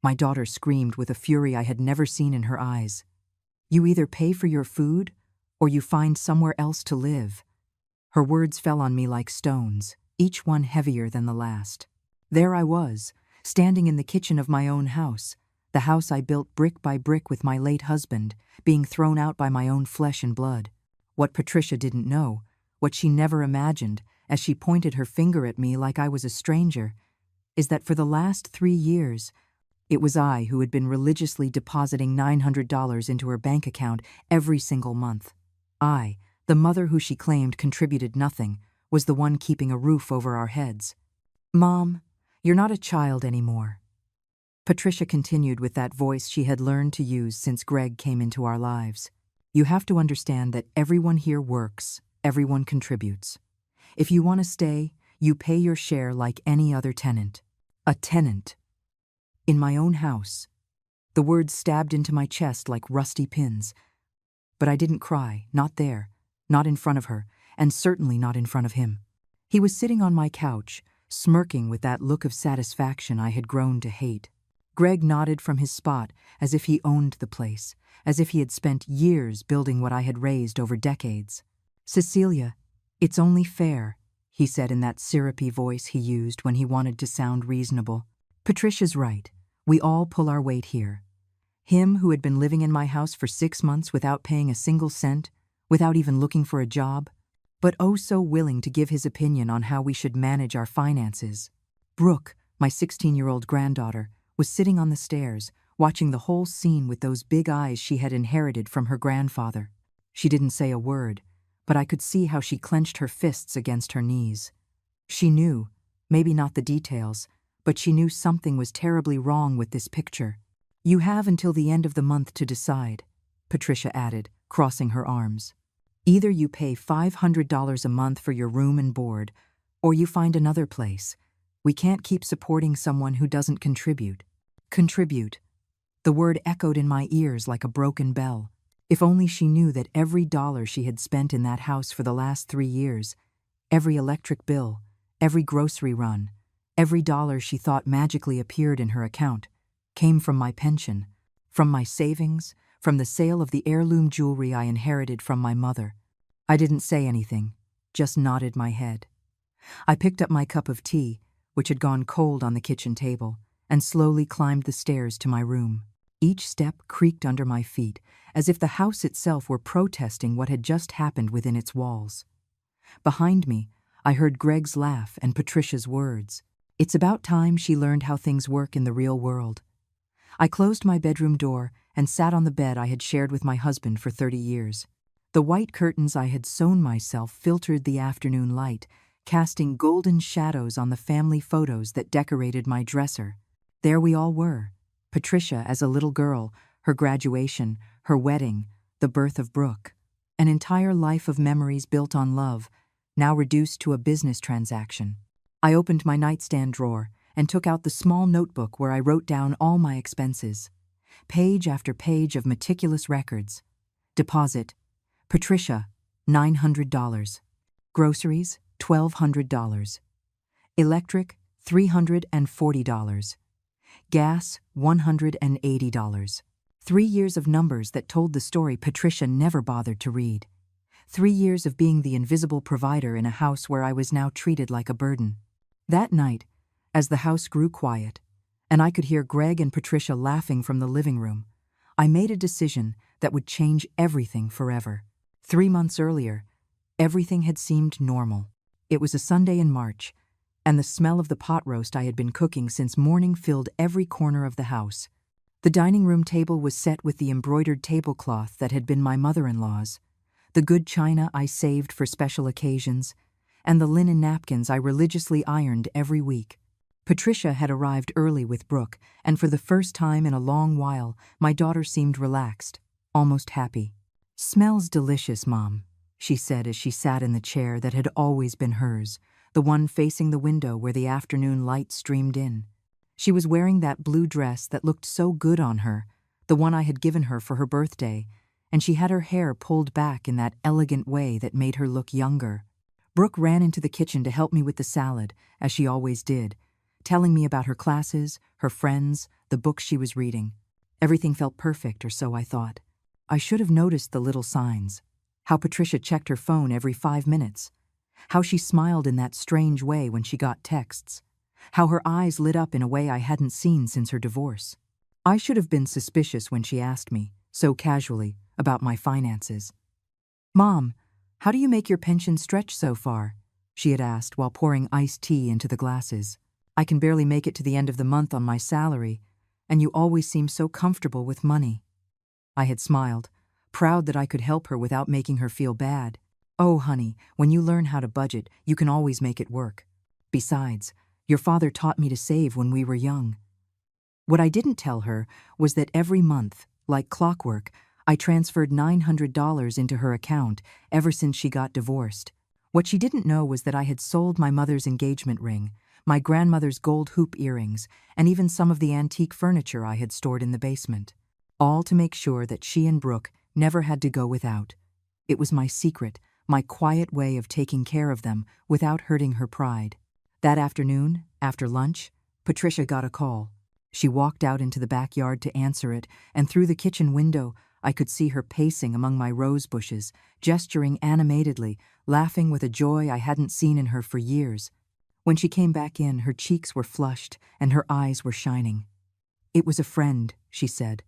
My daughter screamed with a fury I had never seen in her eyes. "You either pay for your food, or you find somewhere else to live." Her words fell on me like stones, each one heavier than the last. There I was, standing in the kitchen of my own house, the house I built brick by brick with my late husband, being thrown out by my own flesh and blood. What Patricia didn't know, what she never imagined, as she pointed her finger at me like I was a stranger, is that for the last 3 years, it was I who had been religiously depositing $900 into her bank account every single month. I, the mother who she claimed contributed nothing, was the one keeping a roof over our heads. "Mom, you're not a child anymore," Patricia continued with that voice she had learned to use since Greg came into our lives. "You have to understand that everyone here works, everyone contributes. If you want to stay, you pay your share like any other tenant." A tenant. In my own house. The words stabbed into my chest like rusty pins. But I didn't cry, not there, not in front of her, and certainly not in front of him. He was sitting on my couch, smirking with that look of satisfaction I had grown to hate. Greg nodded from his spot as if he owned the place, as if he had spent years building what I had raised over decades. "Cecilia, it's only fair," he said in that syrupy voice he used when he wanted to sound reasonable. "Patricia's right. We all pull our weight here. Him who had been living in my house for 6 months without paying a single cent, without even looking for a job, but oh so willing to give his opinion on how we should manage our finances. Brooke, my 16-year-old granddaughter, was sitting on the stairs, watching the whole scene with those big eyes she had inherited from her grandfather. She didn't say a word, but I could see how she clenched her fists against her knees. She knew, maybe not the details, but she knew something was terribly wrong with this picture. "You have until the end of the month to decide," Patricia added, crossing her arms. "Either you pay $500 a month for your room and board, or you find another place. We can't keep supporting someone who doesn't contribute." Contribute. The word echoed in my ears like a broken bell. If only she knew that every dollar she had spent in that house for the last 3 years, every electric bill, every grocery run, every dollar she thought magically appeared in her account, came from my pension, from my savings, from the sale of the heirloom jewelry I inherited from my mother. I didn't say anything, just nodded my head. I picked up my cup of tea, which had gone cold on the kitchen table, and slowly climbed the stairs to my room. Each step creaked under my feet, as if the house itself were protesting what had just happened within its walls. Behind me, I heard Greg's laugh and Patricia's words. It's about time she learned how things work in the real world. I closed my bedroom door and sat on the bed I had shared with my husband for 30 years. The white curtains I had sewn myself filtered the afternoon light, casting golden shadows on the family photos that decorated my dresser. There we all were, Patricia as a little girl, her graduation, her wedding, the birth of Brooke. An entire life of memories built on love, now reduced to a business transaction. I opened my nightstand drawer and took out the small notebook where I wrote down all my expenses. Page after page of meticulous records. Deposit: Patricia, $900. Groceries, $1,200. Electric, $340. Gas, $180. 3 years of numbers that told the story Patricia never bothered to read. 3 years of being the invisible provider in a house where I was now treated like a burden. That night, as the house grew quiet, and I could hear Greg and Patricia laughing from the living room, I made a decision that would change everything forever. 3 months earlier, everything had seemed normal. It was a Sunday in March, and the smell of the pot roast I had been cooking since morning filled every corner of the house. The dining room table was set with the embroidered tablecloth that had been my mother-in-law's, the good china I saved for special occasions, and the linen napkins I religiously ironed every week. Patricia had arrived early with Brooke, and for the first time in a long while, my daughter seemed relaxed, almost happy. "Smells delicious, Mom," she said as she sat in the chair that had always been hers, the one facing the window where the afternoon light streamed in. She was wearing that blue dress that looked so good on her, the one I had given her for her birthday, and she had her hair pulled back in that elegant way that made her look younger. Brooke ran into the kitchen to help me with the salad, as she always did, telling me about her classes, her friends, the books she was reading. Everything felt perfect, or so I thought. I should have noticed the little signs. How Patricia checked her phone every 5 minutes. How she smiled in that strange way when she got texts. How her eyes lit up in a way I hadn't seen since her divorce. I should have been suspicious when she asked me, so casually, about my finances. "Mom, how do you make your pension stretch so far?" she had asked while pouring iced tea into the glasses. "I can barely make it to the end of the month on my salary, and you always seem so comfortable with money." I had smiled, proud that I could help her without making her feel bad. "Oh, honey, when you learn how to budget, you can always make it work. Besides, your father taught me to save when we were young." What I didn't tell her was that every month, like clockwork, I transferred $900 into her account ever since she got divorced. What she didn't know was that I had sold my mother's engagement ring, my grandmother's gold hoop earrings, and even some of the antique furniture I had stored in the basement. All to make sure that she and Brooke never had to go without. It was my secret, my quiet way of taking care of them without hurting her pride. That afternoon, after lunch, Patricia got a call. She walked out into the backyard to answer it, and through the kitchen window, I could see her pacing among my rose bushes, gesturing animatedly, laughing with a joy I hadn't seen in her for years. When she came back in, her cheeks were flushed and her eyes were shining. "It was a friend," she said,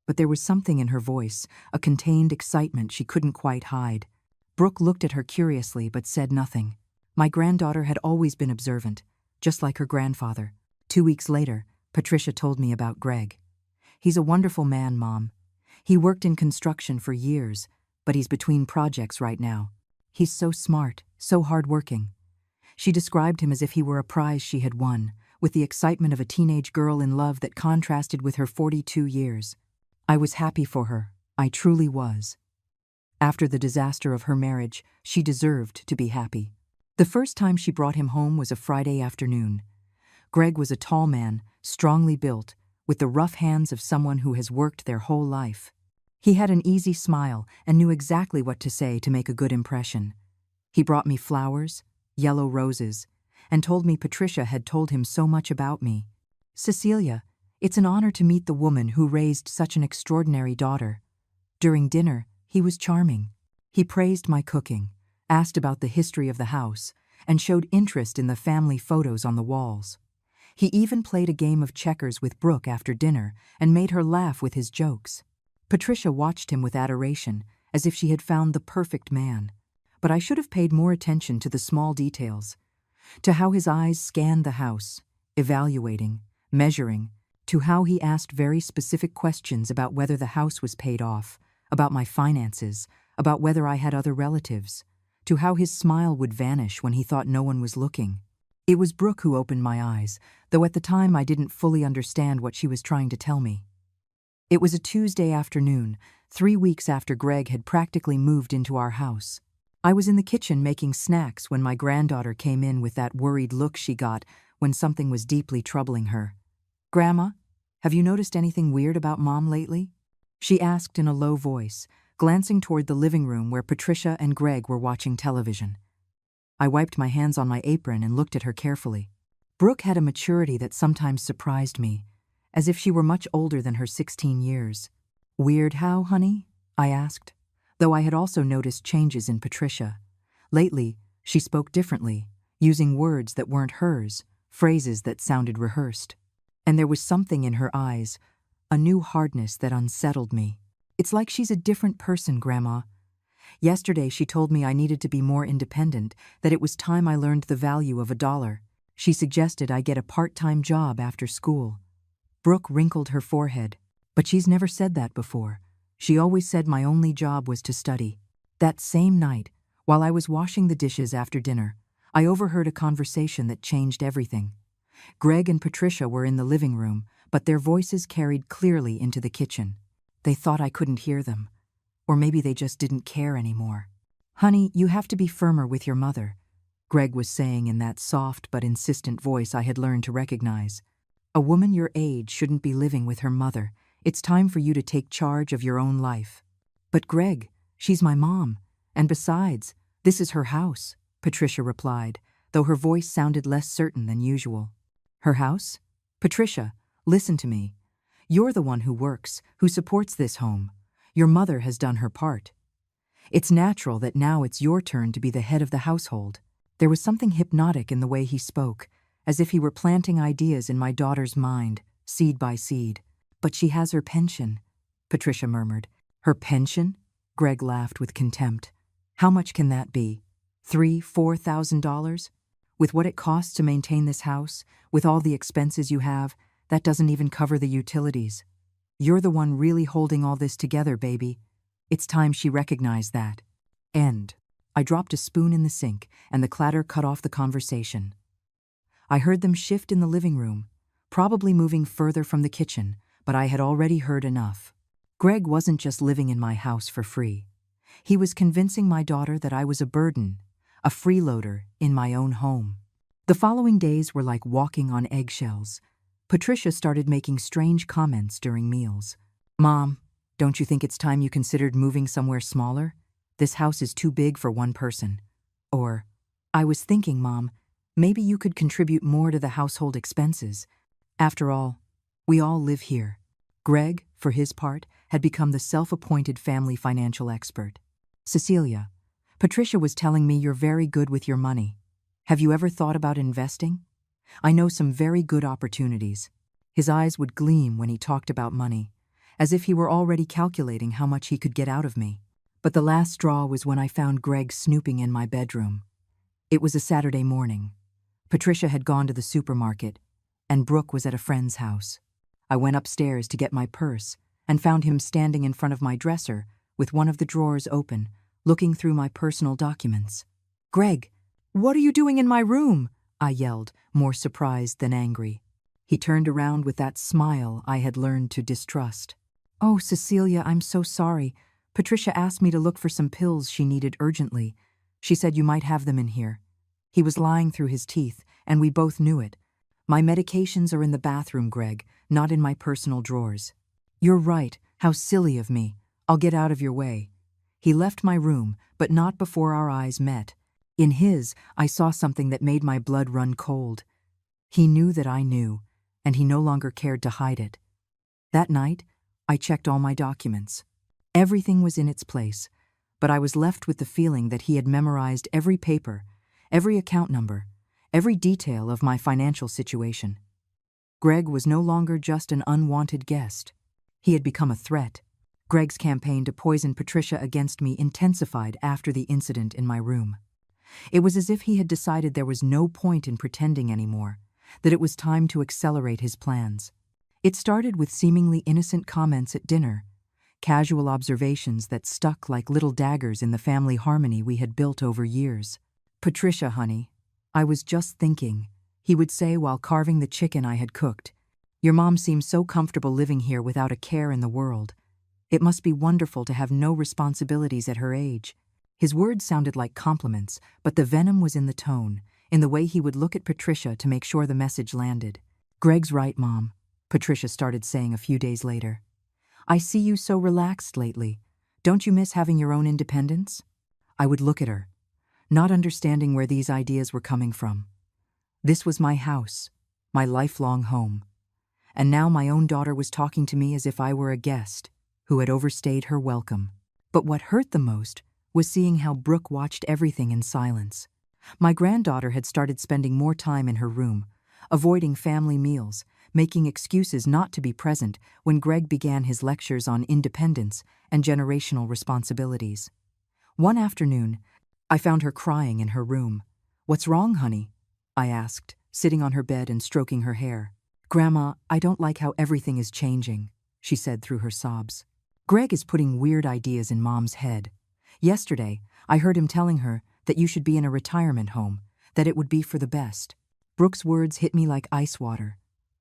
but there was something in her voice, a contained excitement she couldn't quite hide. Brooke looked at her curiously but said nothing. My granddaughter had always been observant, just like her grandfather. 2 weeks later, Patricia told me about Greg. "He's a wonderful man, Mom. He worked in construction for years, but he's between projects right now. He's so smart, so hardworking." She described him as if he were a prize she had won, with the excitement of a teenage girl in love that contrasted with her 42 years. I was happy for her. I truly was. After the disaster of her marriage, she deserved to be happy. The first time she brought him home was a Friday afternoon. Greg was a tall man, strongly built, with the rough hands of someone who has worked their whole life. He had an easy smile and knew exactly what to say to make a good impression. He brought me flowers, yellow roses, and told me Patricia had told him so much about me. "Cecilia, it's an honor to meet the woman who raised such an extraordinary daughter." During dinner, he was charming. He praised my cooking, asked about the history of the house, and showed interest in the family photos on the walls. He even played a game of checkers with Brooke after dinner and made her laugh with his jokes. Patricia watched him with adoration, as if she had found the perfect man. But I should have paid more attention to the small details, to how his eyes scanned the house, evaluating, measuring, to how he asked very specific questions about whether the house was paid off, about my finances, about whether I had other relatives, to how his smile would vanish when he thought no one was looking. It was Brooke who opened my eyes, though at the time I didn't fully understand what she was trying to tell me. It was a Tuesday afternoon, 3 weeks after Greg had practically moved into our house. I was in the kitchen making snacks when my granddaughter came in with that worried look she got when something was deeply troubling her. "Grandma, have you noticed anything weird about Mom lately?" she asked in a low voice, glancing toward the living room where Patricia and Greg were watching television. I wiped my hands on my apron and looked at her carefully. Brooke had a maturity that sometimes surprised me, as if she were much older than her 16 years. "Weird how, honey?" I asked, though I had also noticed changes in Patricia. Lately, she spoke differently, using words that weren't hers, phrases that sounded rehearsed. And there was something in her eyes, a new hardness that unsettled me. "It's like she's a different person, Grandma. Yesterday she told me I needed to be more independent, that it was time I learned the value of $1. She suggested I get a part-time job after school." Brooke wrinkled her forehead. "But she's never said that before. She always said my only job was to study." That same night, while I was washing the dishes after dinner, I overheard a conversation that changed everything. Greg and Patricia were in the living room, but their voices carried clearly into the kitchen. They thought I couldn't hear them. Or maybe they just didn't care anymore. "Honey, you have to be firmer with your mother," Greg was saying in that soft but insistent voice I had learned to recognize. "A woman your age shouldn't be living with her mother. It's time for you to take charge of your own life." "But Greg, she's my mom. And besides, this is her house," Patricia replied, though her voice sounded less certain than usual. "Her house? Patricia, listen to me. You're the one who works, who supports this home. Your mother has done her part. It's natural that now it's your turn to be the head of the household." There was something hypnotic in the way he spoke, as if he were planting ideas in my daughter's mind, seed by seed. "But she has her pension," Patricia murmured. "Her pension?" Greg laughed with contempt. "How much can that be? $3,000–4,000? With what it costs to maintain this house, with all the expenses you have, that doesn't even cover the utilities. You're the one really holding all this together, baby. It's time she recognized that." End. I dropped a spoon in the sink, and the clatter cut off the conversation. I heard them shift in the living room, probably moving further from the kitchen, but I had already heard enough. Greg wasn't just living in my house for free. He was convincing my daughter that I was a burden, a freeloader in my own home. The following days were like walking on eggshells. Patricia started making strange comments during meals. "Mom, don't you think it's time you considered moving somewhere smaller? This house is too big for one person." Or, "I was thinking, Mom, maybe you could contribute more to the household expenses. After all, we all live here." Greg, for his part, had become the self-appointed family financial expert. "Cecilia, Patricia was telling me you're very good with your money. Have you ever thought about investing? I know some very good opportunities." His eyes would gleam when he talked about money, as if he were already calculating how much he could get out of me. But the last straw was when I found Greg snooping in my bedroom. It was a Saturday morning. Patricia had gone to the supermarket, and Brooke was at a friend's house. I went upstairs to get my purse and found him standing in front of my dresser with one of the drawers open, looking through my personal documents. "Greg, what are you doing in my room?" I yelled, more surprised than angry. He turned around with that smile I had learned to distrust. "Oh, Cecilia, I'm so sorry. Patricia asked me to look for some pills she needed urgently. She said you might have them in here." He was lying through his teeth, and we both knew it. "My medications are in the bathroom, Greg, not in my personal drawers." "You're right. How silly of me. I'll get out of your way." He left my room, but not before our eyes met. In his, I saw something that made my blood run cold. He knew that I knew, and he no longer cared to hide it. That night, I checked all my documents. Everything was in its place, but I was left with the feeling that he had memorized every paper, every account number, every detail of my financial situation. Greg was no longer just an unwanted guest. He had become a threat. Greg's campaign to poison Patricia against me intensified after the incident in my room. It was as if he had decided there was no point in pretending anymore, that it was time to accelerate his plans. It started with seemingly innocent comments at dinner, casual observations that stuck like little daggers in the family harmony we had built over years. "Patricia, honey, I was just thinking," he would say while carving the chicken I had cooked. "Your mom seems so comfortable living here without a care in the world. It must be wonderful to have no responsibilities at her age." His words sounded like compliments, but the venom was in the tone, in the way he would look at Patricia to make sure the message landed. "Greg's right, Mom," Patricia started saying a few days later. "I see you so relaxed lately. Don't you miss having your own independence?" I would look at her, not understanding where these ideas were coming from. This was my house, my lifelong home. And now my own daughter was talking to me as if I were a guest who had overstayed her welcome. But what hurt the most was seeing how Brooke watched everything in silence. My granddaughter had started spending more time in her room, avoiding family meals, making excuses not to be present when Greg began his lectures on independence and generational responsibilities. One afternoon, I found her crying in her room. "What's wrong, honey?" I asked, sitting on her bed and stroking her hair. "Grandma, I don't like how everything is changing," she said through her sobs. "Greg is putting weird ideas in Mom's head. Yesterday, I heard him telling her that you should be in a retirement home, that it would be for the best." Brooke's words hit me like ice water.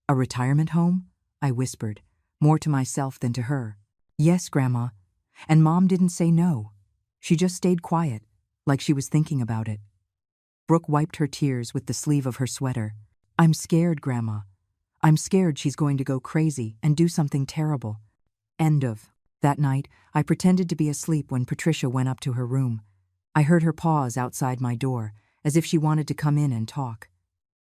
"A retirement home?" I whispered, more to myself than to her. "Yes, Grandma. And Mom didn't say no. She just stayed quiet, like she was thinking about it." Brooke wiped her tears with the sleeve of her sweater. "I'm scared, Grandma. I'm scared she's going to go crazy and do something terrible." End of. That night, I pretended to be asleep when Patricia went up to her room. I heard her pause outside my door, as if she wanted to come in and talk.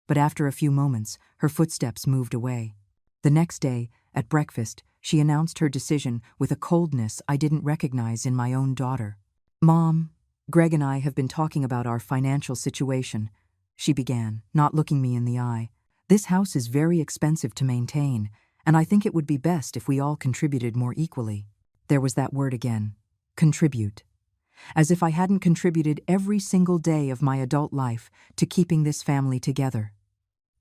But after a few moments, her footsteps moved away. The next day, at breakfast, she announced her decision with a coldness I didn't recognize in my own daughter. "Mom, Greg and I have been talking about our financial situation," she began, not looking me in the eye. "This house is very expensive to maintain, and I think it would be best if we all contributed more equally." There was that word again, contribute. As if I hadn't contributed every single day of my adult life to keeping this family together.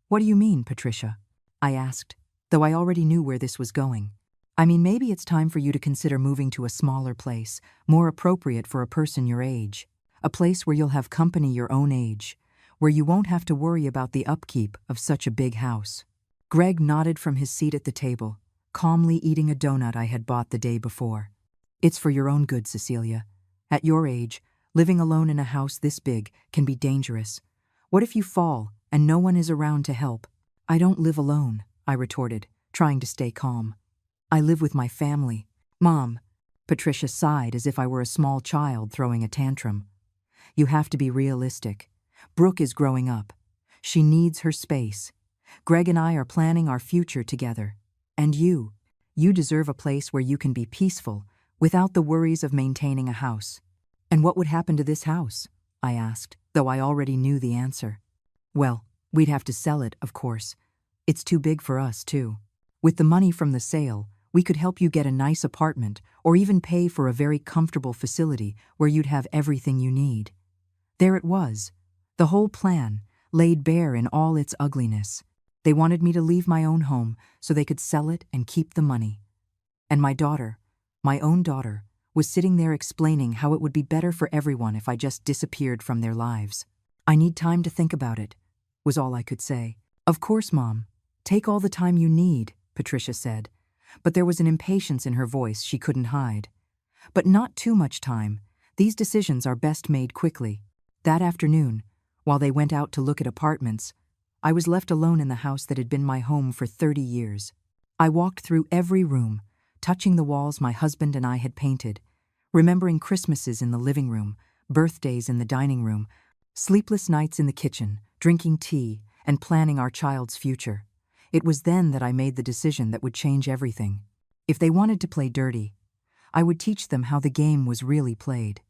"What do you mean, Patricia?" I asked, though I already knew where this was going. "I mean, maybe it's time for you to consider moving to a smaller place, more appropriate for a person your age. A place where you'll have company your own age, where you won't have to worry about the upkeep of such a big house." Greg nodded from his seat at the table, calmly eating a donut I had bought the day before. "It's for your own good, Cecilia. At your age, living alone in a house this big can be dangerous. What if you fall and no one is around to help?" "I don't live alone," I retorted, trying to stay calm. "I live with my family." "Mom," Patricia sighed as if I were a small child throwing a tantrum. "You have to be realistic. Brooke is growing up. She needs her space. Greg and I are planning our future together. And you deserve a place where you can be peaceful, without the worries of maintaining a house." "And what would happen to this house?" I asked, though I already knew the answer. "Well, we'd have to sell it, of course. It's too big for us, too. With the money from the sale, we could help you get a nice apartment or even pay for a very comfortable facility where you'd have everything you need." There it was, the whole plan, laid bare in all its ugliness. They wanted me to leave my own home so they could sell it and keep the money. And my daughter, my own daughter, was sitting there explaining how it would be better for everyone if I just disappeared from their lives. "I need time to think about it," was all I could say. "Of course, Mom. Take all the time you need," Patricia said, but there was an impatience in her voice she couldn't hide. "But not too much time. These decisions are best made quickly." That afternoon, while they went out to look at apartments, I was left alone in the house that had been my home for 30 years. I walked through every room, touching the walls my husband and I had painted, remembering Christmases in the living room, birthdays in the dining room, sleepless nights in the kitchen, drinking tea, and planning our child's future. It was then that I made the decision that would change everything. If they wanted to play dirty, I would teach them how the game was really played.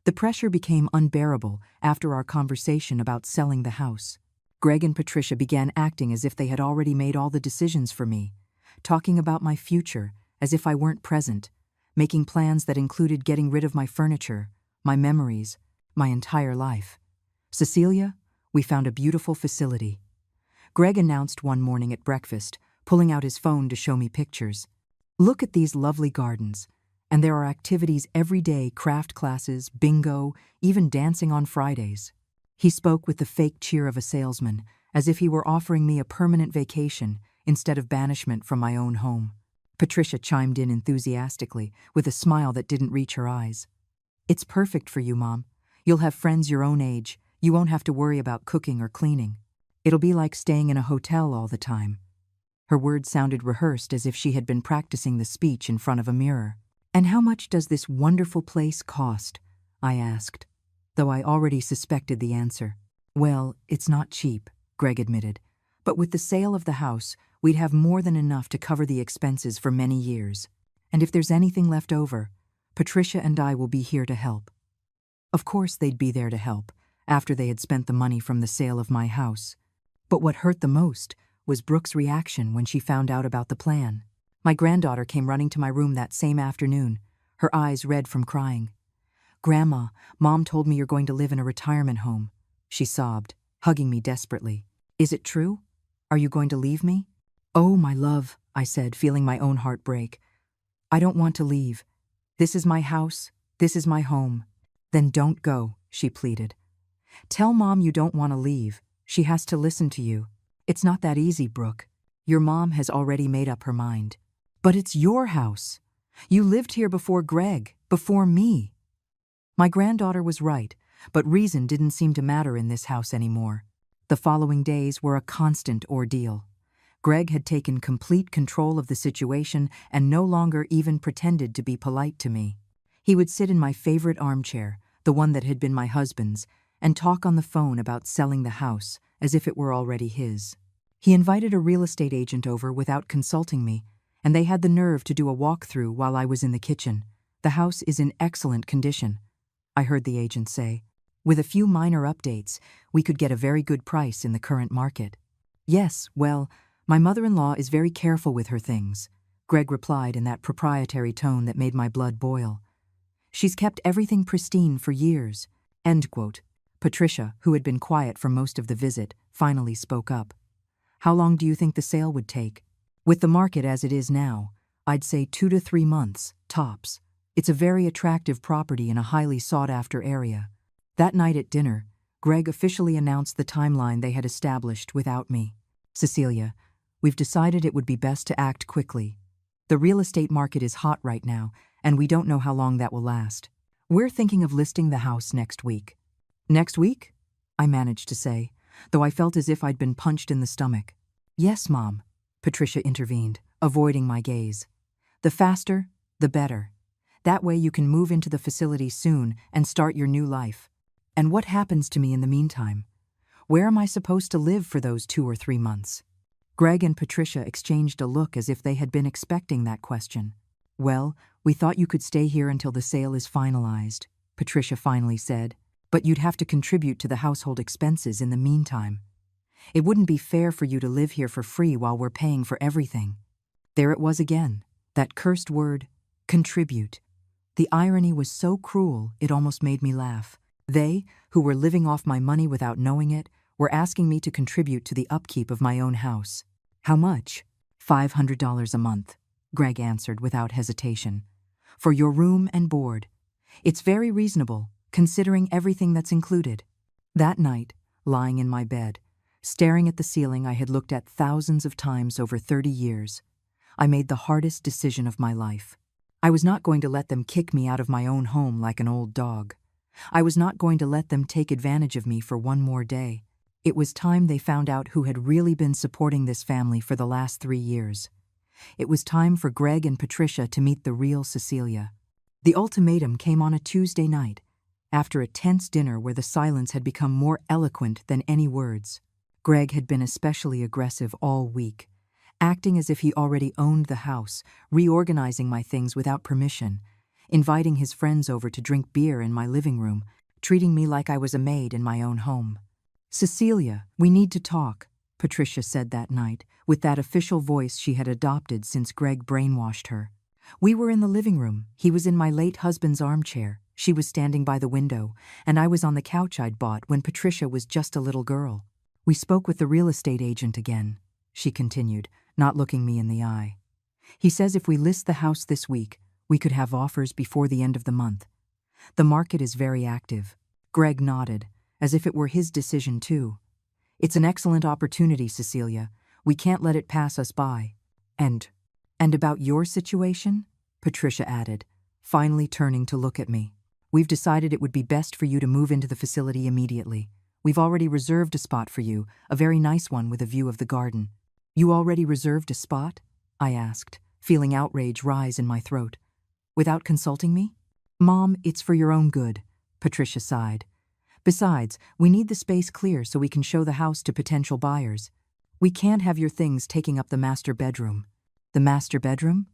The pressure became unbearable after our conversation about selling the house. Greg and Patricia began acting as if they had already made all the decisions for me, talking about my future as if I weren't present, making plans that included getting rid of my furniture, my memories, my entire life. "Cecilia, we found a beautiful facility." Greg announced one morning at breakfast, pulling out his phone to show me pictures. "Look at these lovely gardens. And there are activities every day, craft classes, bingo, even dancing on Fridays." He spoke with the fake cheer of a salesman, as if he were offering me a permanent vacation instead of banishment from my own home. Patricia chimed in enthusiastically, with a smile that didn't reach her eyes. "It's perfect for you, Mom. You'll have friends your own age. You won't have to worry about cooking or cleaning. It'll be like staying in a hotel all the time." Her words sounded rehearsed, as if she had been practicing the speech in front of a mirror. "And how much does this wonderful place cost?" I asked, though I already suspected the answer. "Well, it's not cheap," Greg admitted, "but with the sale of the house, we'd have more than enough to cover the expenses for many years. And if there's anything left over, Patricia and I will be here to help." Of course they'd be there to help, after they had spent the money from the sale of my house. But what hurt the most was Brooke's reaction when she found out about the plan. My granddaughter came running to my room that same afternoon, her eyes red from crying. "Grandma, Mom told me you're going to live in a retirement home," she sobbed, hugging me desperately. "Is it true? Are you going to leave me?" "Oh, my love," I said, feeling my own heart break. "I don't want to leave. This is my house. This is my home." "Then don't go," she pleaded. "Tell Mom you don't want to leave. She has to listen to you." "It's not that easy, Brooke. Your mom has already made up her mind." "But it's your house. You lived here before Greg, before me." My granddaughter was right, but reason didn't seem to matter in this house anymore. The following days were a constant ordeal. Greg had taken complete control of the situation and no longer even pretended to be polite to me. He would sit in my favorite armchair, the one that had been my husband's, and talk on the phone about selling the house, as if it were already his. He invited a real estate agent over without consulting me, and they had the nerve to do a walkthrough while I was in the kitchen. The house is in excellent condition, I heard the agent say. With a few minor updates, we could get a very good price in the current market. Yes, well, my mother-in-law is very careful with her things, Greg replied in that proprietary tone that made my blood boil. She's kept everything pristine for years. End quote. Patricia, who had been quiet for most of the visit, finally spoke up. How long do you think the sale would take? With the market as it is now, I'd say 2 to 3 months, tops. It's a very attractive property in a highly sought-after area. That night at dinner, Greg officially announced the timeline they had established without me. Cecilia, we've decided it would be best to act quickly. The real estate market is hot right now, and we don't know how long that will last. We're thinking of listing the house next week. Next week? I managed to say, though I felt as if I'd been punched in the stomach. Yes, Mom, Patricia intervened, avoiding my gaze. The faster, the better. That way you can move into the facility soon and start your new life. And what happens to me in the meantime? Where am I supposed to live for those 2 or 3 months? Greg and Patricia exchanged a look as if they had been expecting that question. Well, we thought you could stay here until the sale is finalized, Patricia finally said, but you'd have to contribute to the household expenses in the meantime. It wouldn't be fair for you to live here for free while we're paying for everything. There it was again, that cursed word, contribute. The irony was so cruel it almost made me laugh. They, who were living off my money without knowing it, were asking me to contribute to the upkeep of my own house. How much? $500 a month, Greg answered without hesitation. For your room and board. It's very reasonable, considering everything that's included. That night, lying in my bed, staring at the ceiling I had looked at thousands of times over 30 years, I made the hardest decision of my life. I was not going to let them kick me out of my own home like an old dog. I was not going to let them take advantage of me for one more day. It was time they found out who had really been supporting this family for the last 3 years. It was time for Greg and Patricia to meet the real Cecilia. The ultimatum came on a Tuesday night, after a tense dinner where the silence had become more eloquent than any words. Greg had been especially aggressive all week, acting as if he already owned the house, reorganizing my things without permission, inviting his friends over to drink beer in my living room, treating me like I was a maid in my own home. Cecilia, we need to talk, Patricia said that night, with that official voice she had adopted since Greg brainwashed her. We were in the living room. He was in my late husband's armchair. She was standing by the window, and I was on the couch I'd bought when Patricia was just a little girl. We spoke with the real estate agent again, she continued, not looking me in the eye. He says if we list the house this week, we could have offers before the end of the month. The market is very active. Greg nodded, as if it were his decision too. It's an excellent opportunity, Cecilia. We can't let it pass us by. And about your situation? Patricia added, finally turning to look at me. We've decided it would be best for you to move into the facility immediately. We've already reserved a spot for you, a very nice one with a view of the garden. You already reserved a spot? I asked, feeling outrage rise in my throat. Without consulting me? Mom, it's for your own good, Patricia sighed. Besides, we need the space clear so we can show the house to potential buyers. We can't have your things taking up the master bedroom. The master bedroom?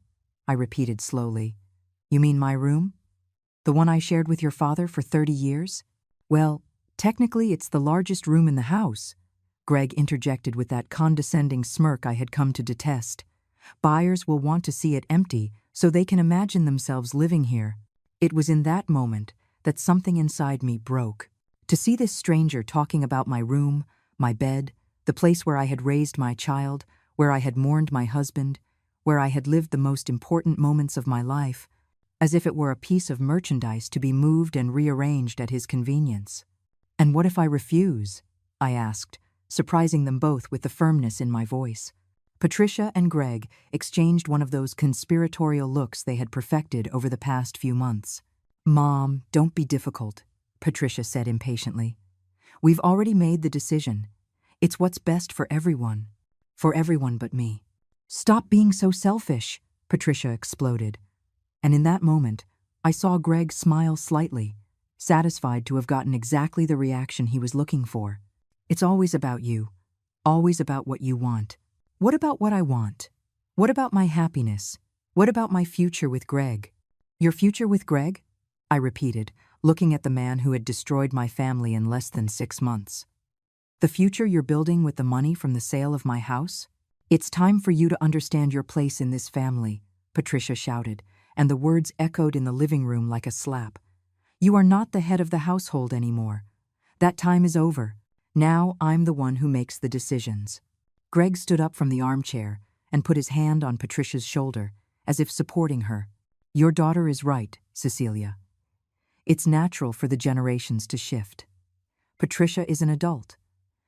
I repeated slowly. You mean my room? The one I shared with your father for 30 years? Well, technically it's the largest room in the house, Greg interjected with that condescending smirk I had come to detest. Buyers will want to see it empty so they can imagine themselves living here. It was in that moment that something inside me broke. To see this stranger talking about my room, my bed, the place where I had raised my child, where I had mourned my husband, where I had lived the most important moments of my life, as if it were a piece of merchandise to be moved and rearranged at his convenience. And what if I refuse? I asked, surprising them both with the firmness in my voice. Patricia and Greg exchanged one of those conspiratorial looks they had perfected over the past few months. Mom, don't be difficult, Patricia said impatiently. We've already made the decision. It's what's best for everyone but me. Stop being so selfish, Patricia exploded. And in that moment, I saw Greg smile slightly, satisfied to have gotten exactly the reaction he was looking for. It's always about you. Always about what you want. What about what I want? What about my happiness? What about my future with Greg? Your future with Greg? I repeated, looking at the man who had destroyed my family in less than 6 months. The future you're building with the money from the sale of my house? It's time for you to understand your place in this family, Patricia shouted, and the words echoed in the living room like a slap. You are not the head of the household anymore. That time is over. Now I'm the one who makes the decisions. Greg stood up from the armchair and put his hand on Patricia's shoulder, as if supporting her. Your daughter is right, Cecilia. It's natural for the generations to shift. Patricia is an adult,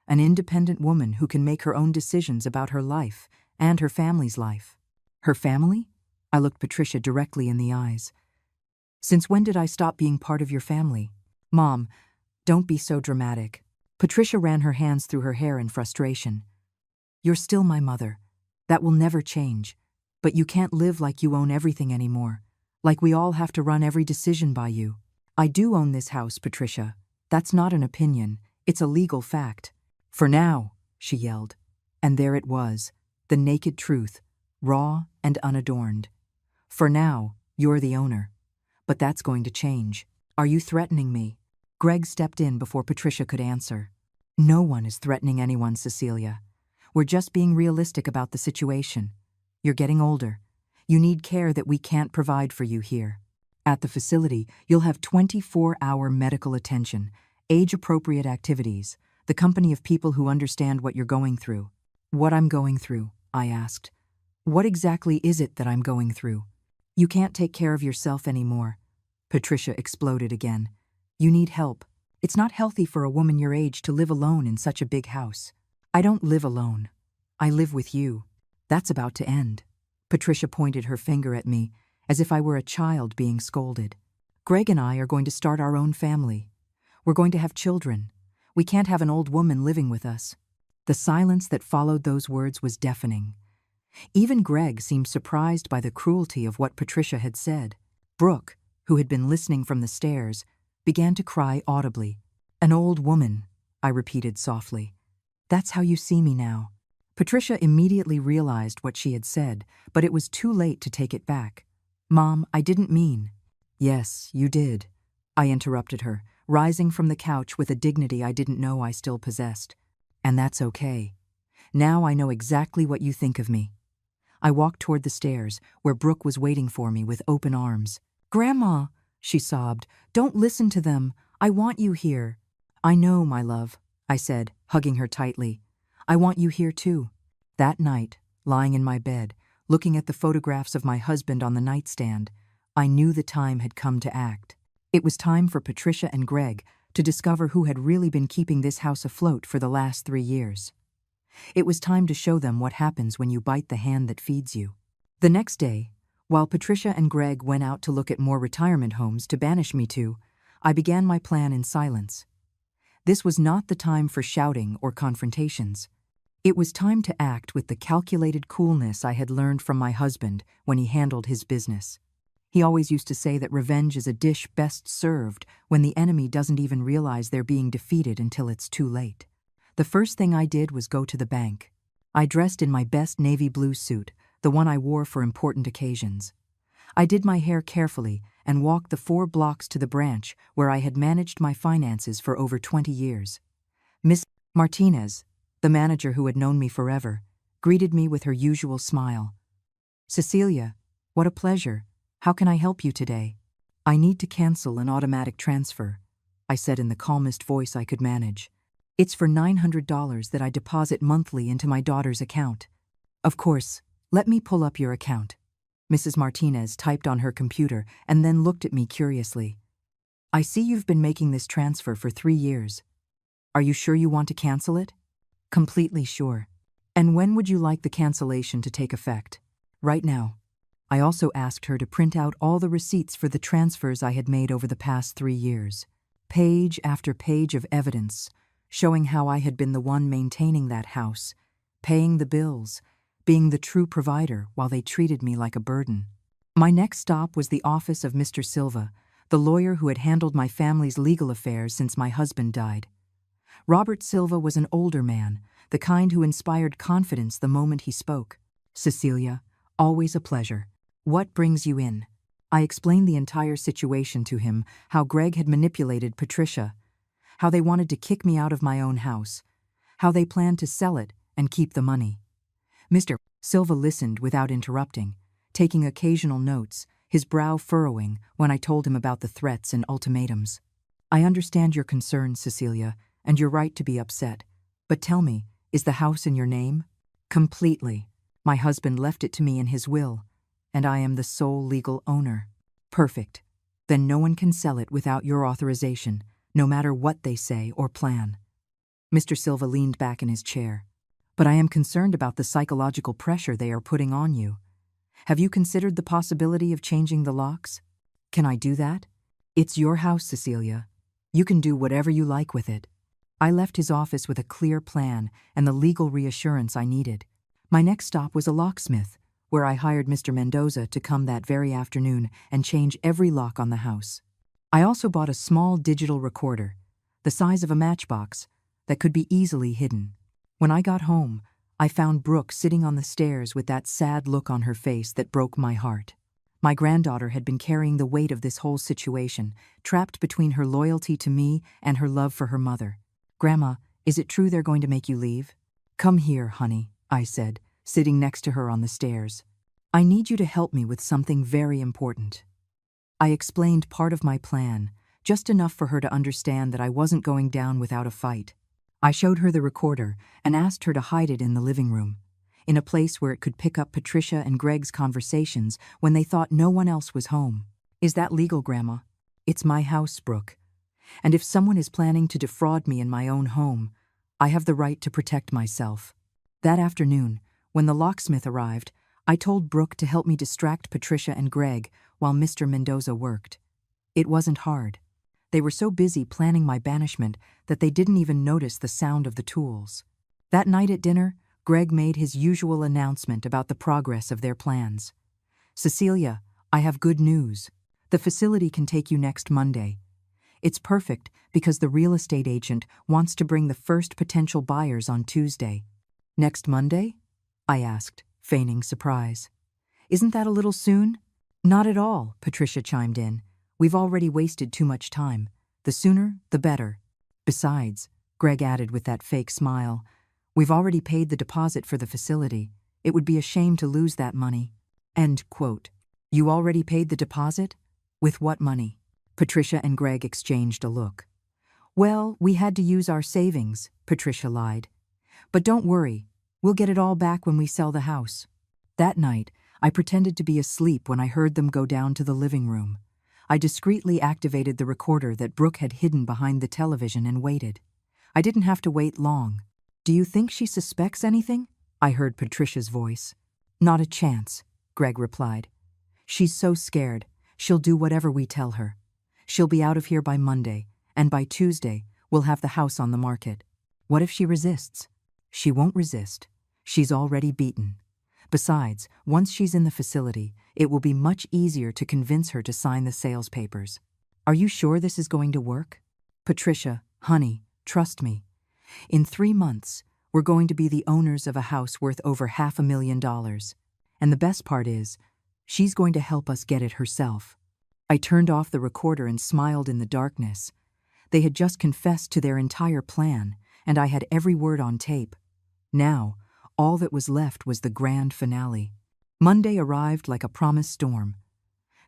an independent woman who can make her own decisions about her life and her family's life. Her family? I looked Patricia directly in the eyes. Since when did I stop being part of your family? Mom, don't be so dramatic. Patricia ran her hands through her hair in frustration. You're still my mother. That will never change. But you can't live like you own everything anymore. Like we all have to run every decision by you. I do own this house, Patricia. That's not an opinion. It's a legal fact. For now, she yelled. And there it was, the naked truth, raw and unadorned. For now, you're the owner. But that's going to change. Are you threatening me? Greg stepped in before Patricia could answer. No one is threatening anyone, Cecilia. We're just being realistic about the situation. You're getting older. You need care that we can't provide for you here. At the facility, you'll have 24-hour medical attention, age-appropriate activities, the company of people who understand what you're going through. What I'm going through, I asked. What exactly is it that I'm going through? You can't take care of yourself anymore. Patricia exploded again. You need help. It's not healthy for a woman your age to live alone in such a big house. I don't live alone. I live with you. That's about to end. Patricia pointed her finger at me, as if I were a child being scolded. Greg and I are going to start our own family. We're going to have children. We can't have an old woman living with us. The silence that followed those words was deafening. Even Greg seemed surprised by the cruelty of what Patricia had said. Brooke, who had been listening from the stairs, began to cry audibly. An old woman, I repeated softly. That's how you see me now. Patricia immediately realized what she had said, but it was too late to take it back. Mom, I didn't mean. Yes, you did. I interrupted her, rising from the couch with a dignity I didn't know I still possessed. And that's okay. Now I know exactly what you think of me. I walked toward the stairs, where Brooke was waiting for me with open arms. Grandma, she sobbed, don't listen to them. I want you here. I know, my love, I said, hugging her tightly. I want you here too. That night, lying in my bed, looking at the photographs of my husband on the nightstand, I knew the time had come to act. It was time for Patricia and Greg to discover who had really been keeping this house afloat for the last 3 years. It was time to show them what happens when you bite the hand that feeds you. The next day, while Patricia and Greg went out to look at more retirement homes to banish me to, I began my plan in silence. This was not the time for shouting or confrontations. It was time to act with the calculated coolness I had learned from my husband when he handled his business. He always used to say that revenge is a dish best served when the enemy doesn't even realize they're being defeated until it's too late. The first thing I did was go to the bank. I dressed in my best navy blue suit, the one I wore for important occasions. I did my hair carefully and walked the 4 blocks to the branch where I had managed my finances for over 20 years. Miss Martinez, the manager who had known me forever, greeted me with her usual smile. Cecilia, what a pleasure. How can I help you today? I need to cancel an automatic transfer, I said in the calmest voice I could manage. It's for $900 that I deposit monthly into my daughter's account. Of course, let me pull up your account. Mrs. Martinez typed on her computer and then looked at me curiously. I see you've been making this transfer for 3 years. Are you sure you want to cancel it? Completely sure. And when would you like the cancellation to take effect? Right now. I also asked her to print out all the receipts for the transfers I had made over the past 3 years. Page after page of evidence, showing how I had been the one maintaining that house, paying the bills, being the true provider while they treated me like a burden. My next stop was the office of Mr. Silva, the lawyer who had handled my family's legal affairs since my husband died. Robert Silva was an older man, the kind who inspired confidence the moment he spoke. "Cecilia, always a pleasure. What brings you in?" I explained the entire situation to him, how Greg had manipulated Patricia, how they wanted to kick me out of my own house, how they planned to sell it and keep the money. Mr. Silva listened without interrupting, taking occasional notes, his brow furrowing when I told him about the threats and ultimatums. "I understand your concerns, Cecilia, and you're right to be upset. But tell me, is the house in your name?" "Completely. My husband left it to me in his will, and I am the sole legal owner." "Perfect. Then no one can sell it without your authorization, no matter what they say or plan." Mr. Silva leaned back in his chair. "But I am concerned about the psychological pressure they are putting on you. Have you considered the possibility of changing the locks?" "Can I do that?" "It's your house, Cecilia. You can do whatever you like with it." I left his office with a clear plan and the legal reassurance I needed. My next stop was a locksmith, where I hired Mr. Mendoza to come that very afternoon and change every lock on the house. I also bought a small digital recorder, the size of a matchbox, that could be easily hidden. When I got home, I found Brooke sitting on the stairs with that sad look on her face that broke my heart. My granddaughter had been carrying the weight of this whole situation, trapped between her loyalty to me and her love for her mother. "Grandma, is it true they're going to make you leave?" "Come here, honey," I said, sitting next to her on the stairs. "I need you to help me with something very important." I explained part of my plan, just enough for her to understand that I wasn't going down without a fight. I showed her the recorder and asked her to hide it in the living room, in a place where it could pick up Patricia and Greg's conversations when they thought no one else was home. "Is that legal, Grandma?" "It's my house, Brooke. And if someone is planning to defraud me in my own home, I have the right to protect myself." That afternoon, when the locksmith arrived, I told Brooke to help me distract Patricia and Greg while Mr. Mendoza worked. It wasn't hard. They were so busy planning my banishment that they didn't even notice the sound of the tools. That night at dinner, Greg made his usual announcement about the progress of their plans. "Cecilia, I have good news. The facility can take you next Monday. It's perfect because the real estate agent wants to bring the first potential buyers on Tuesday." "Next Monday?" I asked, feigning surprise. "Isn't that a little soon?" "Not at all," Patricia chimed in. "We've already wasted too much time. The sooner, the better. Besides," Greg added with that fake smile, "we've already paid the deposit for the facility. It would be a shame to lose that money." End quote. "You already paid the deposit? With what money?" Patricia and Greg exchanged a look. "Well, we had to use our savings," Patricia lied. "But don't worry, we'll get it all back when we sell the house." That night, I pretended to be asleep when I heard them go down to the living room. I discreetly activated the recorder that Brooke had hidden behind the television and waited. I didn't have to wait long. "Do you think she suspects anything?" I heard Patricia's voice. "Not a chance," Greg replied. "She's so scared, she'll do whatever we tell her. She'll be out of here by Monday, and by Tuesday, we'll have the house on the market. What if she resists?" "She won't resist. She's already beaten. Besides, once she's in the facility, it will be much easier to convince her to sign the sales papers." "Are you sure this is going to work?" "Patricia, honey, trust me. In 3 months, we're going to be the owners of a house worth over $500,000. And the best part is, she's going to help us get it herself." I turned off the recorder and smiled in the darkness. They had just confessed to their entire plan, and I had every word on tape. Now, all that was left was the grand finale. Monday arrived like a promised storm.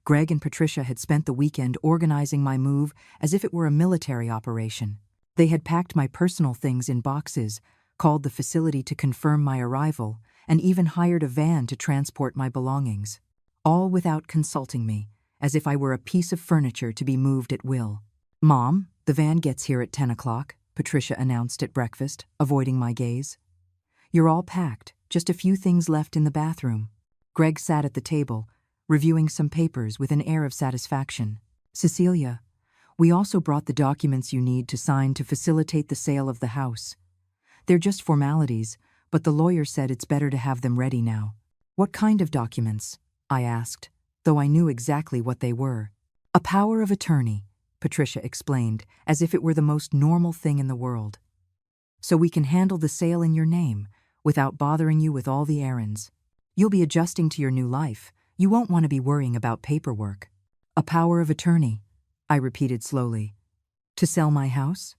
Greg and Patricia had spent the weekend organizing my move as if it were a military operation. They had packed my personal things in boxes, called the facility to confirm my arrival, and even hired a van to transport my belongings. All without consulting me, as if I were a piece of furniture to be moved at will. "Mom, the van gets here at 10 o'clock, Patricia announced at breakfast, avoiding my gaze. "You're all packed, just a few things left in the bathroom." Greg sat at the table, reviewing some papers with an air of satisfaction. "Cecilia, we also brought the documents you need to sign to facilitate the sale of the house. They're just formalities, but the lawyer said it's better to have them ready now." "What kind of documents?" I asked, though I knew exactly what they were. "A power of attorney," Patricia explained, as if it were the most normal thing in the world. so we can handle the sale in your name without bothering you with all the errands. You'll be adjusting to your new life. You won't want to be worrying about paperwork. A power of attorney, I repeated slowly. To sell my house?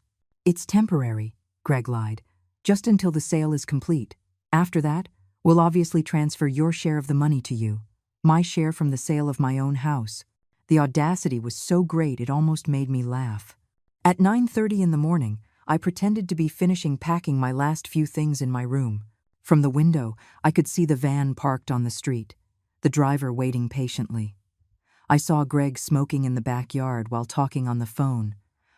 It's temporary, Greg lied, just until the sale is complete. After that, we'll obviously transfer your share of the money to you, my share from the sale of my own house. The audacity was so great it almost made me laugh. At 9:30 in the morning, I pretended to be finishing packing my last few things in my room. From the window, I could see the van parked on the street, the driver waiting patiently. I saw Greg smoking in the backyard while talking on the phone,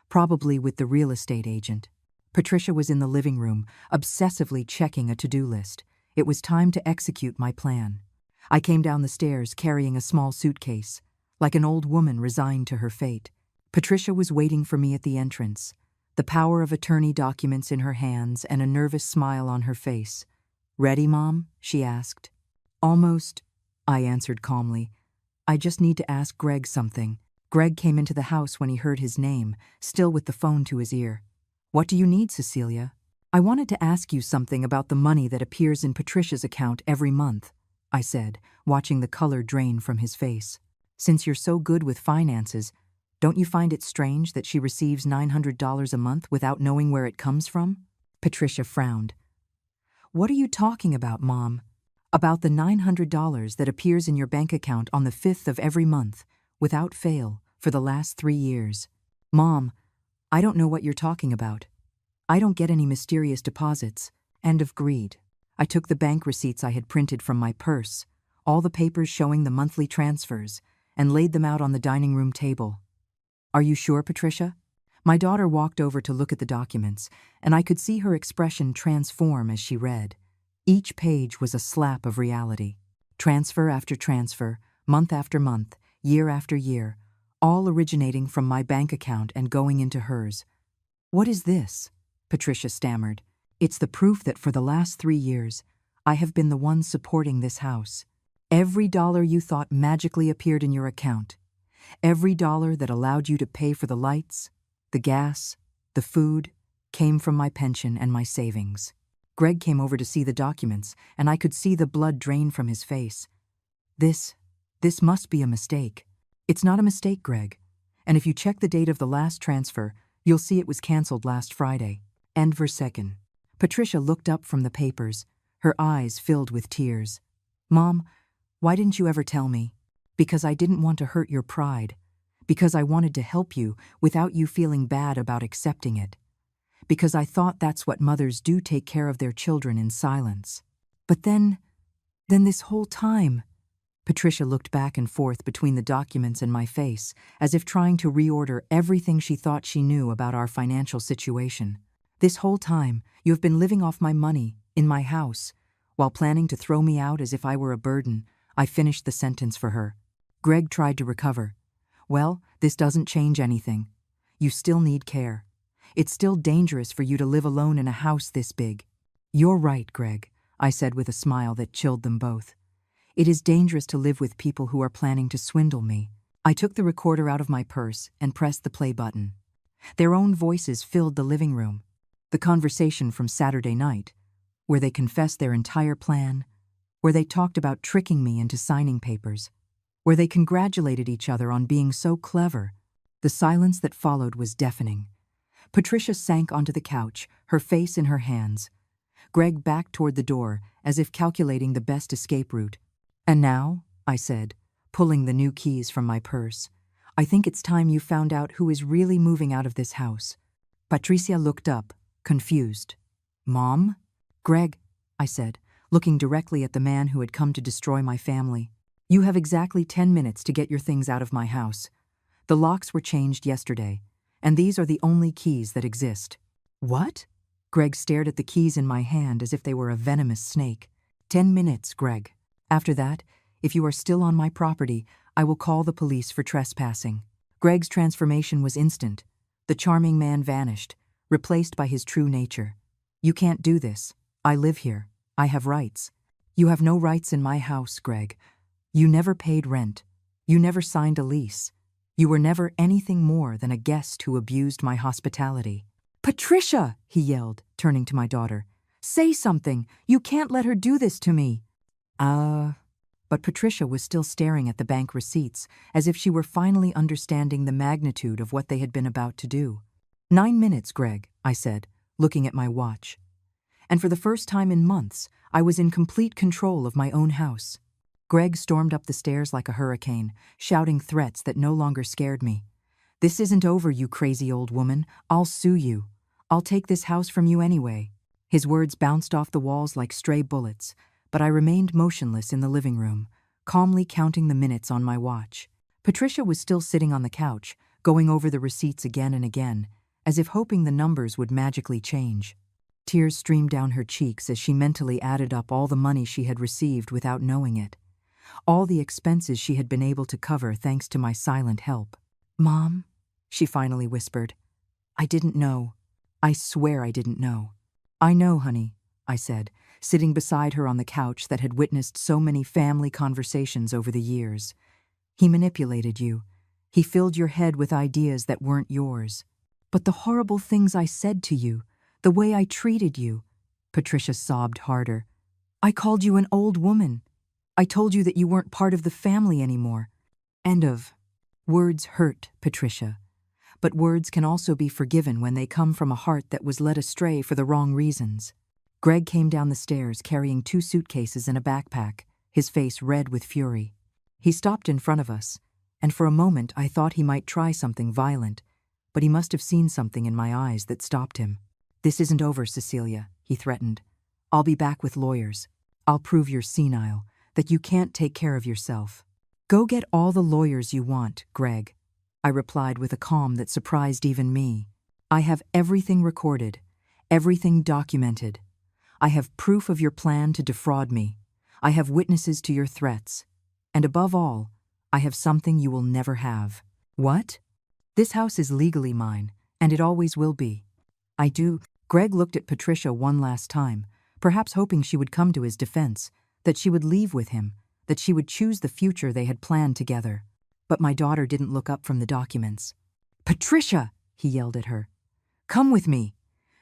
probably with the real estate agent. Patricia was in the living room, obsessively checking a to-do list. It was time to execute my plan. I came down the stairs carrying a small suitcase, like an old woman resigned to her fate. Patricia was waiting for me at the entrance, the power of attorney documents in her hands and a nervous smile on her face. "Ready, Mom?" she asked. "Almost," I answered calmly. "I just need to ask Greg something." Greg came into the house when he heard his name, still with the phone to his ear. "What do you need, Cecilia?" "I wanted to ask you something about the money that appears in Patricia's account every month," I said, watching the color drain from his face. "Since you're so good with finances, don't you find it strange that she receives $900 a month without knowing where it comes from?" Patricia frowned. "What are you talking about, Mom?" "About the $900 that appears in your bank account on the 5th of every month, without fail, for the last 3 years. Mom, I don't know what you're talking about. I don't get any mysterious deposits. End of greed." I took the bank receipts I had printed from my purse, all the papers showing the monthly transfers, and laid them out on the dining room table. "Are you sure, Patricia?" My daughter walked over to look at the documents, and I could see her expression transform as she read. Each page was a slap of reality. Transfer after transfer, month after month, year after year, all originating from my bank account and going into hers. "What is this?" Patricia stammered. "It's the proof that for the last 3 years, I have been the one supporting this house. Every dollar you thought magically appeared in your account. Every dollar that allowed you to pay for the lights, the gas, the food, came from my pension and my savings." Greg came over to see the documents, and I could see the blood drain from his face. This must be a mistake." "It's not a mistake, Greg. And if you check the date of the last transfer, you'll see it was canceled last Friday. End verse 2nd. Patricia looked up from the papers, her eyes filled with tears. "Mom, why didn't you ever tell me?" "Because I didn't want to hurt your pride. Because I wanted to help you without you feeling bad about accepting it. Because I thought that's what mothers do, take care of their children in silence. But then this whole time..." Patricia looked back and forth between the documents and my face, as if trying to reorder everything she thought she knew about our financial situation. "This whole time, you have been living off my money, in my house, while planning to throw me out as if I were a burden." I finished the sentence for her. Greg tried to recover. "Well, this doesn't change anything. You still need care. It's still dangerous for you to live alone in a house this big." "You're right, Greg," I said with a smile that chilled them both. "It is dangerous to live with people who are planning to swindle me." I took the recorder out of my purse and pressed the play button. Their own voices filled the living room. The conversation from Saturday night, where they confessed their entire plan, where they talked about tricking me into signing papers, where they congratulated each other on being so clever. The silence that followed was deafening. Patricia sank onto the couch, her face in her hands. Greg backed toward the door, as if calculating the best escape route. "And now," I said, pulling the new keys from my purse, "I think it's time you found out who is really moving out of this house." Patricia looked up, confused. "Mom?" "Greg," I said, looking directly at the man who had come to destroy my family. "You have exactly 10 minutes to get your things out of my house. The locks were changed yesterday, and these are the only keys that exist." "What?" Greg stared at the keys in my hand as if they were a venomous snake. 10 minutes, Greg. After that, if you are still on my property, I will call the police for trespassing." Greg's transformation was instant. The charming man vanished, replaced by his true nature. "You can't do this. I live here. I have rights." "You have no rights in my house, Greg. You never paid rent. You never signed a lease. You were never anything more than a guest who abused my hospitality." "Patricia!" he yelled, turning to my daughter. "Say something! You can't let her do this to me!" But Patricia was still staring at the bank receipts, as if she were finally understanding the magnitude of what they had been about to do. 9 minutes, Greg, I said, looking at my watch. And for the first time in months, I was in complete control of my own house. Greg stormed up the stairs like a hurricane, shouting threats that no longer scared me. "This isn't over, you crazy old woman. I'll sue you. I'll take this house from you anyway." His words bounced off the walls like stray bullets, but I remained motionless in the living room, calmly counting the minutes on my watch. Patricia was still sitting on the couch, going over the receipts again and again, as if hoping the numbers would magically change. Tears streamed down her cheeks as she mentally added up all the money she had received without knowing it. All the expenses she had been able to cover thanks to my silent help. "Mom," she finally whispered. "I didn't know. I swear I didn't know." "I know, honey," I said, sitting beside her on the couch that had witnessed so many family conversations over the years. "He manipulated you. He filled your head with ideas that weren't yours. But the horrible things I said to you, the way I treated you," Patricia sobbed harder. "I called you an old woman. I told you that you weren't part of the family anymore." Words hurt, Patricia. But words can also be forgiven when they come from a heart that was led astray for the wrong reasons. Greg came down the stairs carrying 2 suitcases and a backpack, his face red with fury. He stopped in front of us, and for a moment I thought he might try something violent, but he must have seen something in my eyes that stopped him. "This isn't over, Cecilia," he threatened. "I'll be back with lawyers. I'll prove you're senile, that you can't take care of yourself." "Go get all the lawyers you want, Greg," I replied with a calm that surprised even me. "I have everything recorded, everything documented. I have proof of your plan to defraud me. I have witnesses to your threats. And above all, I have something you will never have." "What?" "This house is legally mine, and it always will be." "I do." Greg looked at Patricia one last time, perhaps hoping she would come to his defense, that she would leave with him, that she would choose the future they had planned together. But my daughter didn't look up from the documents. "Patricia!" he yelled at her. "Come with me.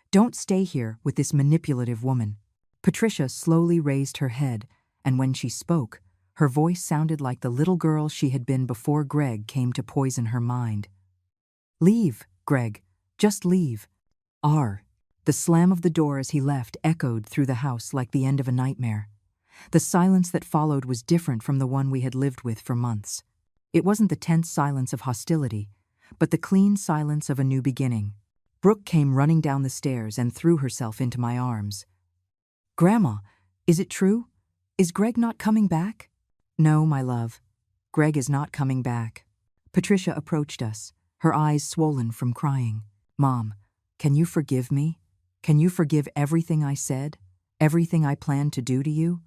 Don't stay here with this manipulative woman." Patricia slowly raised her head, and when she spoke, her voice sounded like the little girl she had been before Greg came to poison her mind. "Leave, Greg. Just leave." The slam of the door as he left echoed through the house like the end of a nightmare. The silence that followed was different from the one we had lived with for months. It wasn't the tense silence of hostility, but the clean silence of a new beginning. Brooke came running down the stairs and threw herself into my arms. "Grandma, is it true? Is Greg not coming back?" "No, my love. Greg is not coming back." Patricia approached us, her eyes swollen from crying. "Mom, can you forgive me? Can you forgive everything I said? Everything I planned to do to you?"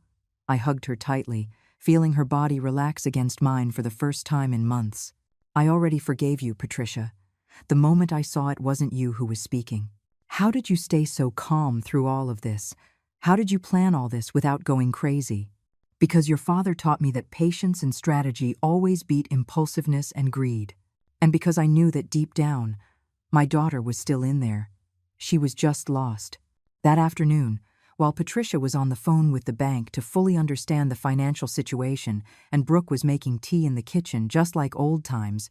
I hugged her tightly, feeling her body relax against mine for the first time in months. "I already forgave you, Patricia. The moment I saw it wasn't you who was speaking." "How did you stay so calm through all of this? How did you plan all this without going crazy?" "Because your father taught me that patience and strategy always beat impulsiveness and greed. And because I knew that deep down, my daughter was still in there. She was just lost." That afternoon, while Patricia was on the phone with the bank to fully understand the financial situation and Brooke was making tea in the kitchen just like old times,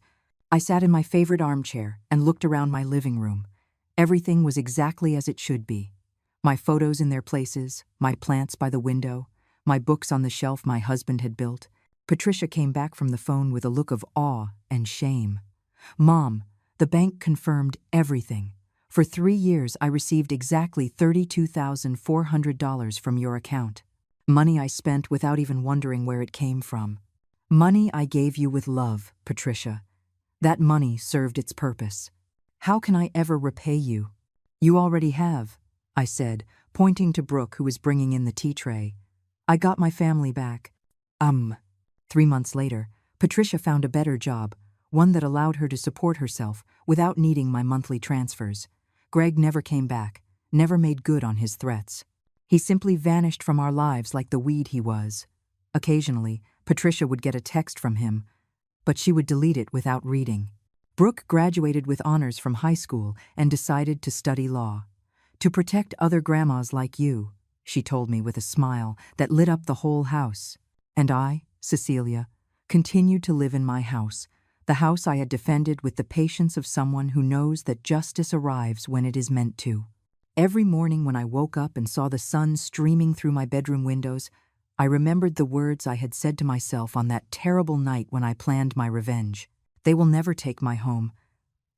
I sat in my favorite armchair and looked around my living room. Everything was exactly as it should be. My photos in their places, my plants by the window, my books on the shelf my husband had built. Patricia came back from the phone with a look of awe and shame. "Mom, the bank confirmed everything. For 3 years I received exactly $32,400 from your account. Money I spent without even wondering where it came from. Money I gave you with love, Patricia. That money served its purpose. How can I ever repay you?" "You already have," I said, pointing to Brooke who was bringing in the tea tray. "I got my family back." 3 months later, Patricia found a better job, one that allowed her to support herself without needing my monthly transfers. Greg never came back, never made good on his threats. He simply vanished from our lives like the weed he was. Occasionally, Patricia would get a text from him, but she would delete it without reading. Brooke graduated with honors from high school and decided to study law. To protect other grandmas like you, she told me with a smile that lit up the whole house. And I, Cecilia, continued to live in my house, the house I had defended with the patience of someone who knows that justice arrives when it is meant to. Every morning when I woke up and saw the sun streaming through my bedroom windows, I remembered the words I had said to myself on that terrible night when I planned my revenge. They will never take my home.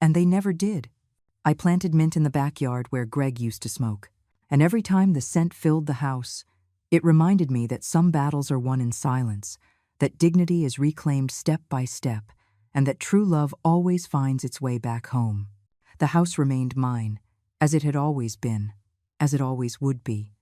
And they never did. I planted mint in the backyard where Greg used to smoke, and every time the scent filled the house, it reminded me that some battles are won in silence, that dignity is reclaimed step by step, and that true love always finds its way back home. The house remained mine, as it had always been, as it always would be.